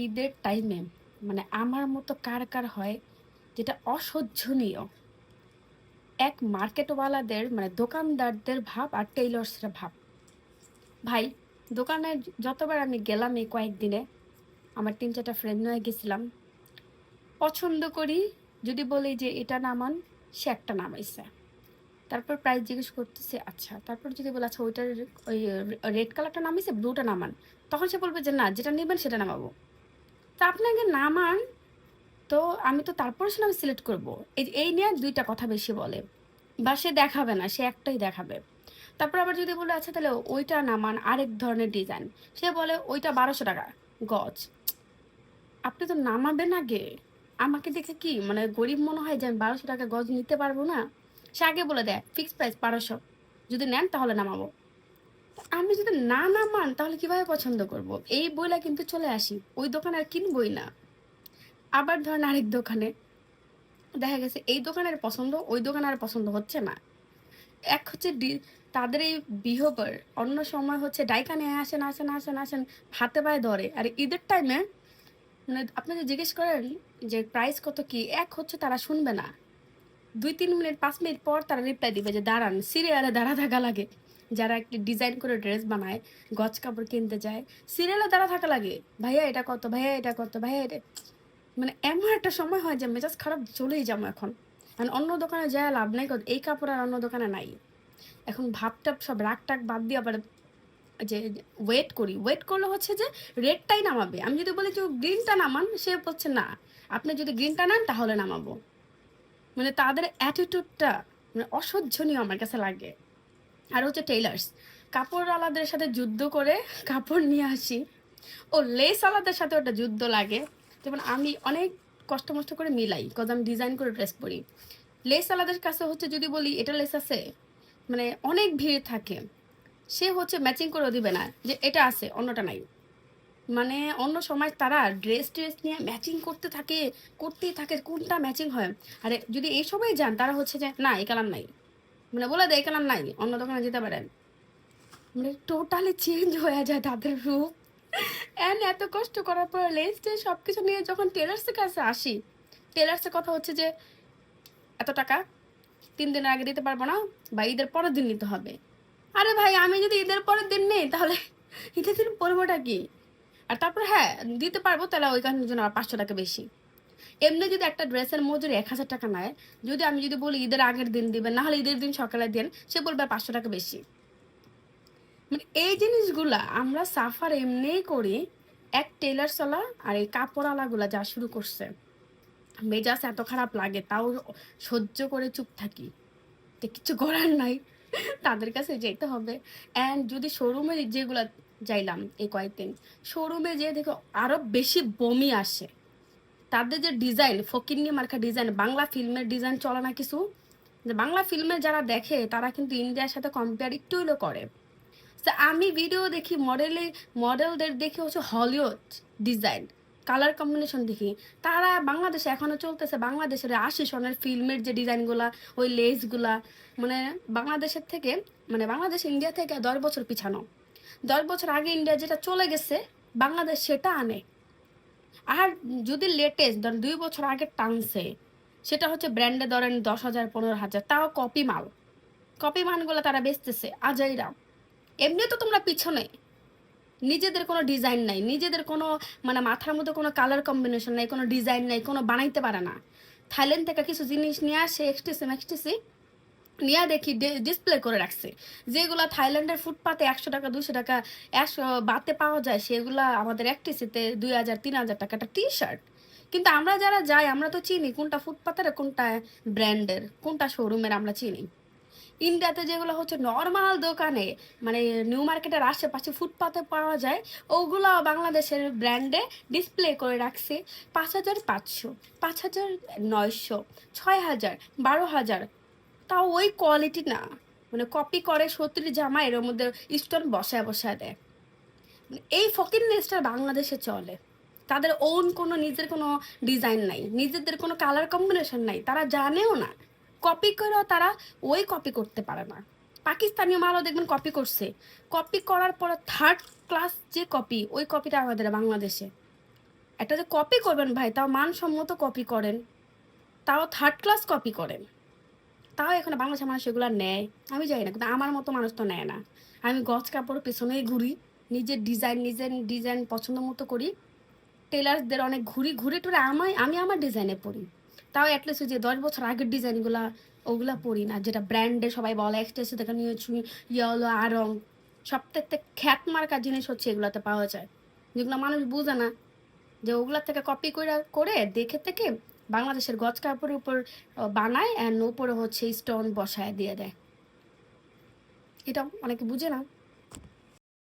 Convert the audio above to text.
ঈদের টাইমে মানে আমার মতো কার কার হয় যেটা অসহ্যনীয় এক মার্কেটওয়ালাদের মানে দোকানদারদের ভাব আর টেইলর্সরা ভাব। ভাই, দোকানে যতবার আমি গেলাম এই কয়েকদিনে, আমার ৩-৪টা ফ্রেন্ড নিয়ে গেছিলাম, পছন্দ করি যদি বলি যে এটা নামান, সে একটা নামাইছে। তারপর প্রাইস জিজ্ঞেস করতেছে, আচ্ছা তারপর যদি বলে আচ্ছা ওইটার ওই রেড কালারটা নামিয়েছে, ব্লুটা নামান, তখন সে বলবে যে না যেটা নেবেন সেটা নামাবো। তা আপনি আগে নামান, তো আমি তো তারপর সেটা আমি সিলেক্ট করবো। এই নিয়ে ২টা কথা বেশি বলে, বা সে দেখাবে না, সে একটাই দেখাবে। তারপর আবার যদি বলে আচ্ছা তাহলে ওইটা নামান আরেক ধরনের ডিজাইন, সে বলে ওইটা ১২০০ টাকা গজ। আপনি তো নামাবেন আগে। আমাকে দেখে কি মানে গরিব মনে হয় যে আমি ১২০০ টাকা গজ নিতে পারবো না? সে আগে বলে দেয় ফিক্স প্রাইস ১২০০, যদি নেন তাহলে নামাবো। আমি যদি না নামান তাহলে কিভাবে পছন্দ করব? এই বইলা কিন্তু চলে আসি, ওই দোকানে আর কিনবই না। আবার ধরেন আরেক দোকানে দেখা গেছে এই দোকানের পছন্দ, ওই দোকানে আর পছন্দ হচ্ছে না। এক হচ্ছে তাদের এই বিহেভিয়ার, অন্য সময় হচ্ছে ডাইকা নিয়ে আসেন আসেন আসেন আসেন, হাতে পায়ে ধরে। আর ঈদের টাইমে মানে আপনি যদি জিজ্ঞেস করেন যে প্রাইস কত কি, এক হচ্ছে তারা শুনবে না, ২-৩ মিনিট ৫ মিনিট পর তারা রিপ্লাই দিবে যে দাঁড়ান, সিরিয়ালে দাঁড়া থাকা লাগে। যারা একটি ডিজাইন করে ড্রেস বানায়, গজ কাপড় কিনতে যায়, সিরিয়ালে দাঁড়া থাকা লাগে। ভাইয়া এটা কত, ভাইয়া এটা কত, ভাইয়া এটা, মানে এমন একটা সময় হয় যে মেজাজ খারাপ, চলেই যাবো এখন। আর অন্য দোকানে যায় লাভ নাই, এই কাপড় আর অন্য দোকানে নাই। এখন ভাবটা সব রাগ টাগ বাদ দিয়ে আবার যে ওয়েট করি, ওয়েট করলে হচ্ছে যে রেডটাই নামাবে। আমি যদি বলি যে গ্রিনটা নামান, সে বলছে না আপনি যদি গ্রিনটা নেন তাহলে নামাবো। মানে তাদের অ্যাটিটিউডটা মানে অসহ্যনীয় আমার কাছে লাগে। আর হচ্ছে টেইলার্স, কাপড় আলাদের সাথে যুদ্ধ করে কাপড় নিয়ে আসি, ও লেস আলাদের সাথে ওটা যুদ্ধ লাগে। যেমন আমি অনেক কষ্ট মষ্ট করে মিলাই, কজ আমি ডিজাইন করে ড্রেস পরি। লেস আলাদের কাছে হচ্ছে যদি বলি এটা লেস আছে, মানে অনেক ভিড় থাকে, সে হচ্ছে ম্যাচিং করে দিবে না যে এটা আছে অন্যটা নাই। মানে অন্য সময় তারা ড্রেস ট্রেস নিয়ে ম্যাচিং করতে থাকে, করতেই থাকে, কোনটা ম্যাচিং হয়। আরে যদি এই সময় যান তারা হচ্ছে যে না এই কালার নাই, মানে বলে দেয় এই কালার নাই, অন্য দোকানে যেতে পারেন। মানে টোটালি চেঞ্জ হয়ে যায় তাদের রূপ। অ্যান্ড এত কষ্ট করার পর লেস্টে সব কিছু নিয়ে যখন টেলার্সের কাছে আসি, টেলার্সের কথা হচ্ছে যে এত টাকা ৩ দিনের আগে দিতে পারবো না, বা ঈদের পরের দিন নিতে হবে। আরে ভাই, আমি যদি ঈদের পরের দিন নেই তাহলে ঈদের দিন পরবোটা কি? আর তারপর হ্যাঁ দিতে পারবো, তাহলে ওইখানের জন্য আর ৫০০ টাকা বেশি। এমনি যদি একটা ড্রেসের মজুরি ১০০০ টাকা নেয়, যদি আমি যদি বলি ঈদের আগের দিন দিবেন, না হলে ঈদের দিন সকালে দেন, সে বলবে ৫০০ টাকা বেশি। মানে এই জিনিসগুলা আমরা সাফার এমনিই করি। এক টেলার্সওয়ালা আর এই কাপড়ওয়ালাগুলা যা শুরু করছে, মেজাজ এত খারাপ লাগে, তাও সহ্য করে চুপ থাকি, তো কিছু করার নাই, তাদের কাছে যেতে হবে। অ্যান্ড যদি শোরুমে যেগুলা যাইলাম এই কয়েকদিন, শোরুমে যেয়ে দেখো আরো বেশি বমি আসে। তাদের যে ডিজাইন, ফকিন্নি মার্কা ডিজাইন, বাংলা ফিল্মের ডিজাইন চলে না কিছু, যে বাংলা ফিল্মে যারা দেখে তারা কিন্তু ইন্ডিয়ার সাথে কম্পেয়ার একটু হইলো করে। তো আমি ভিডিও দেখি, মডেলদের দেখি হচ্ছে হলিউড ডিজাইন, কালার কম্বিনেশন দেখি। তারা বাংলাদেশে এখনো চলতেছে বাংলাদেশের ৮০ সনের ফিল্মের যে ডিজাইনগুলা, ওই লেসগুলা, মানে বাংলাদেশের থেকে, মানে বাংলাদেশ ইন্ডিয়া থেকে ১০ বছর পিছানো। ১০ বছর আগে ইন্ডিয়া যেটা চলে গেছে, বাংলাদেশ সেটা আনে। আর যদি লেটেস্ট ধরেন ২ বছর আগে টানছে, সেটা হচ্ছে ব্র্যান্ডে ধরেন ১০,০০০ ১৫,০০০, তাও কপি মাল। কপি মালগুলো তারা বেচতেছে আজাইরা। এমনি তো তোমরা পিছনে, নিজেদের কোনো ডিজাইন নাই, নিজেদের কোনো মানে মাথার মধ্যে কোনো কালার কম্বিনেশন নাই, কোনো ডিজাইন নাই, কোনো বানাইতে পারে না। থাইল্যান্ড থেকে কিছু জিনিস নিয়ে আসে, এক্সটেসি নিয়ে দেখি ডিসপ্লে করে রাখছে, যেগুলো থাইল্যান্ডের ফুটপাতে ১০০ টাকা ২০০ টাকা ১০০ বাতে পাওয়া যায়, সেগুলা আমাদের একটিসিতে ২,০০০ ৩,০০০ টাকা একটা টি শার্ট। কিন্তু আমরা যারা যাই আমরা তো চিনি কোনটা ফুটপাতের, কোনটা ব্র্যান্ডের, কোনটা শোরুমের, আমরা চিনি। ইন্ডিয়াতে যেগুলো হচ্ছে নর্মাল দোকানে, মানে নিউ মার্কেটের আশেপাশে ফুটপাতে পাওয়া যায়, ওগুলো বাংলাদেশের ব্র্যান্ডে ডিসপ্লে করে রাখছে ৫,৫০০, ৫,৯০০, ৬,০০০, ১২,০০০, তাও ওই কোয়ালিটি না। মানে কপি করে ৭০ জামা এর মধ্যে স্টোন বসায় বসায় দেয়। মানে এই ফকির নেসটা বাংলাদেশে চলে। তাদের ওন কোনো নিজের কোনো ডিজাইন নাই, নিজেদের কোনো কালার কম্বিনেশন নাই, তারা জানেও না। কপি করেও তারা ওই কপি করতে পারে না। পাকিস্তানীয় মালও দেখবেন কপি করছে, কপি করার পর থার্ড ক্লাস যে কপি, ওই কপিটা আমাদের বাংলাদেশে। একটা যে কপি করবেন ভাই, তাও মানসম্মত কপি করেন, তাও থার্ড ক্লাস কপি করেন, তাও এখানে বাংলাদেশের মানুষ এগুলো নেয় আমি জানি না, কিন্তু আমার মতো মানুষ তো নেয় না। আমি গজ কাপড় পেছনেই ঘুরি, নিজের ডিজাইন পছন্দ মতো করি, টেলার্সদের অনেক ঘুরি ঘুরে টুরে আমি আমার ডিজাইনে পরি। তাও অ্যাটলিস্ট যে 10 বছর আগের ডিজাইনগুলা ওগুলা পরি না, যেটা ব্র্যান্ডে সবাই বলে এক্সটেসে দেখা নিয়েছি, ইয়ে হলো আরং। সবথেকে খ্যাত মার্কা জিনিস হচ্ছে এগুলাতে পাওয়া যায়, যেগুলো মানুষ বুঝে না, যে ওগুলা থেকে কপি করে করে দেখে থেকে বাংলাদেশের গজ কাপড়ের উপর বানায়, অ্যান্ড উপরে হচ্ছে স্টোন বসায় দিয়ে দেয়। এটা অনেকে বুঝে না।